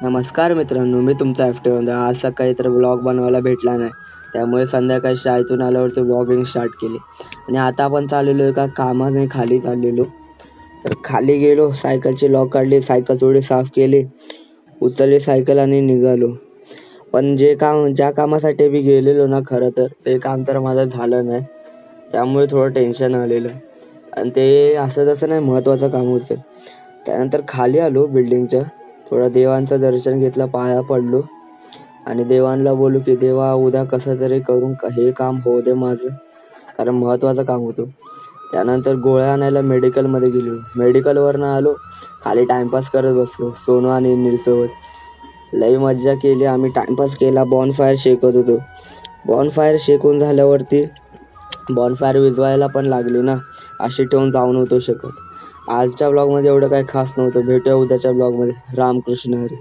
नमस्कार मित्रांनो, मी तुमचा ॲफ्टर. आज सकाळी तर ब्लॉग बनवायला भेटला नाही, त्यामुळे संध्याकाळी शाळेतून आल्यावरती ब्लॉगिंग स्टार्ट केली. आणि आता आपण चाललेलो एका कामाने खाली चाललेलो. तर खाली गेलो, सायकलची लॉक काढली, सायकल थोडी साफ केली, उचलली सायकल आणि निघालो. पण ज्या कामासाठी मी गेलेलो ना, खरं तर ते काम तर माझं झालं नाही, त्यामुळे थोडं टेन्शन आलेलं. आणि ते असं तसं नाही, महत्त्वाचं काम होतं. त्यानंतर खाली आलो बिल्डिंगच्या, थोडं देवांचं दर्शन घेतलं, पाया पडलो आणि देवांना बोललो की देवा उद्या कसं तरी करून हे काम होऊ दे माझं, कारण महत्त्वाचं काम होतं. त्यानंतर गोळ्या आणायला मेडिकलमध्ये गेलो. मेडिकलवरनं आलो, खाली टाईमपास करत बसलो सोनू आणि नीलसोबत. लई मज्जा केली आम्ही, टाईमपास केला, बॉनफायर शेकत होतो. बॉनफायर शेकून झाल्यावरती बॉनफायर विझवायला पण लागली ना, अशी ठेवून जाऊ नव्हतो शकत. आजच्या ब्लॉगमध्ये एवढं काही खास नव्हतं. भेटूया उद्याच्या ब्लॉगमध्ये. रामकृष्ण हरी.